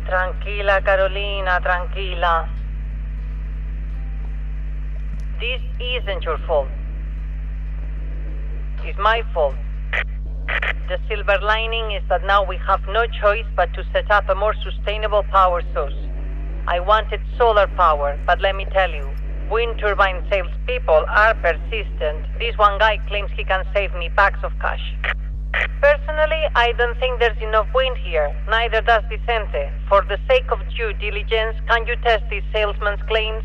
Tranquila, Carolina, tranquila. This isn't your fault. It's my fault. The silver lining is that now we have no choice but to set up a more sustainable power source. I wanted solar power, but let me tell you, wind turbine salespeople are persistent. This one guy claims he can save me packs of cash. Personally, I don't think there's enough wind here. Neither does Vicente. For the sake of due diligence, can you test this salesman's claims?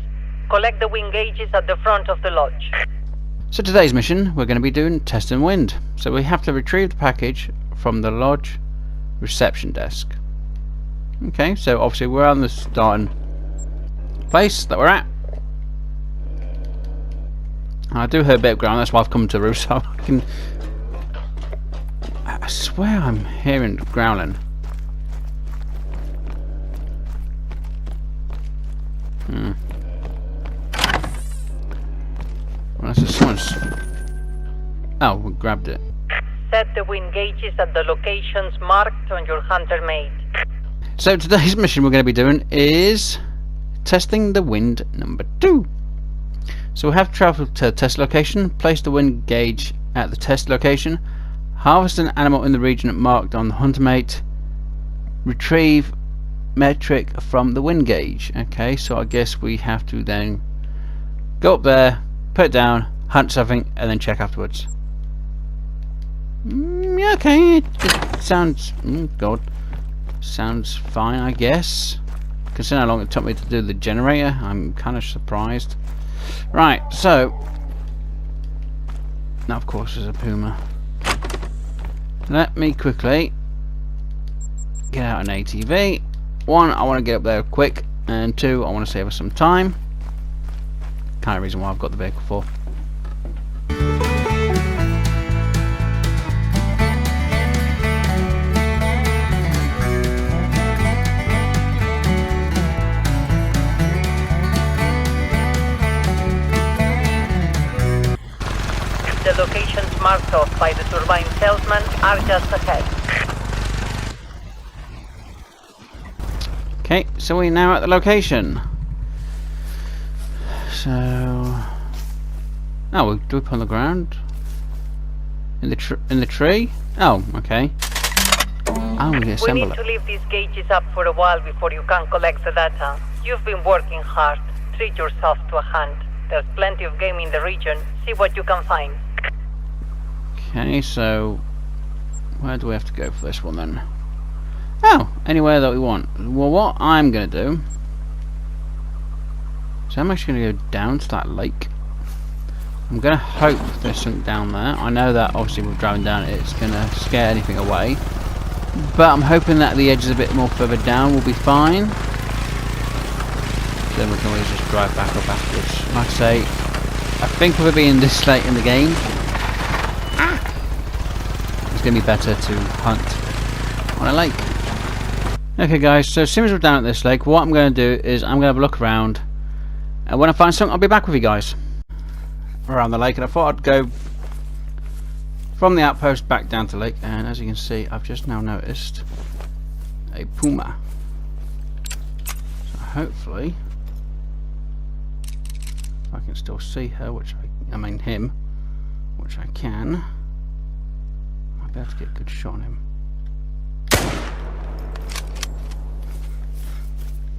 Collect the wind gauges at the front of the lodge. So today's mission, we're going to be doing testing wind. So we have to retrieve the package from the lodge reception desk. Okay, so obviously we're on the starting place that we're at. I do hear a bit of ground, that's why I've come to the roof, so I can... I swear I'm hearing growling. Well, that's someone's... Oh, we grabbed it. Set the wind gauges at the locations marked on your hunter mate. So today's mission we're going to be doing is testing the wind number 2. So we have to travel to the test location, place the wind gauge at the test location, harvest an animal in the region marked on the hunter mate, retrieve metric from the wind gauge. Okay, so I guess we have to then go up there, put it down, hunt something, and then check afterwards. Okay, it sounds... God. Sounds fine, I guess. Considering how long it took me to do the generator, I'm kind of surprised. Right, so... Now, of course, there's a puma. Let me quickly get out an ATV. 1, I want to get up there quick, and 2, I want to save us some time. Kind of reason why I've got the vehicle for. The locations marked off by the turbine salesman are just ahead. Okay, so we're now at the location. So... Oh, do we put on the ground? In the tree? Oh, okay. Oh, we assemble We need to leave these gauges up for a while before you can collect the data. You've been working hard. Treat yourself to a hunt. There's plenty of game in the region. See what you can find. Okay, so... Where do we have to go for this one then? Oh, anywhere that we want. Well, what I'm going to do... So I'm actually going to go down to that lake. I'm going to hope there's something down there. I know that obviously with driving down it, it's going to scare anything away. But I'm hoping that the edge is a bit more further down will be fine. Then we can always just drive back up afterwards. Like I say, I think with it being this late in the game, it's going to be better to hunt on a lake. Okay guys, so as soon as we're down at this lake, what I'm going to do is I'm going to have a look around, and when I find something I'll be back with you guys. Around the lake, and I thought I'd go from the outpost back down to the lake, and as you can see I've just now noticed a puma. So hopefully I can still see her, which I mean him, which I can. Might be able to get a good shot on him.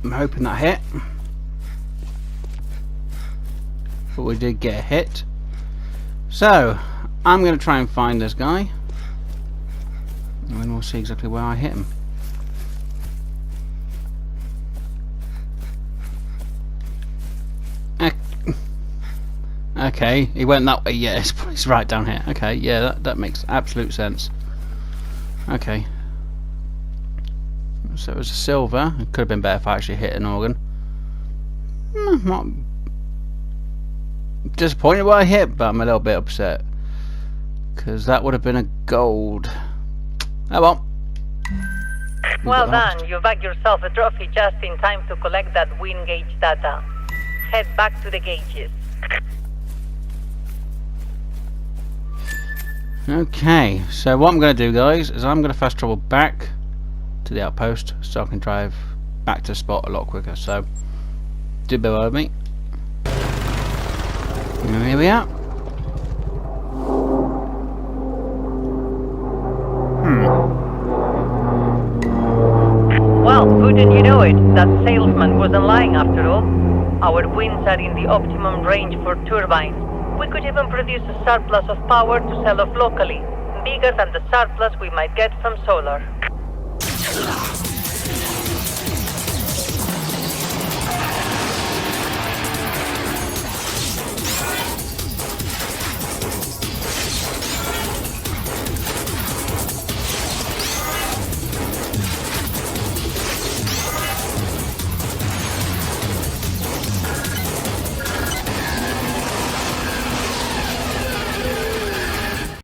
I'm hoping that hit, but we did get a hit. So I'm going to try and find this guy, and then we'll see exactly where I hit him. Okay, he went that way. Yeah, it's right down here. Okay, yeah, that makes absolute sense. Okay. So it was a silver. It could have been better if I actually hit an organ. Not disappointed what I hit, but I'm a little bit upset, because that would have been a gold. Oh well. Well done. You bagged yourself a trophy just in time to collect that wind gauge data. Head back to the gauges. Okay, so what I'm going to do guys is I'm going to fast travel back to the outpost so I can drive back to spot a lot quicker. So do bear with me. And here we are. Well, wouldn't you know it, that salesman wasn't lying after all. Our winds are in the optimum range for turbines. We could even produce a surplus of power to sell off locally, bigger than the surplus we might get from solar.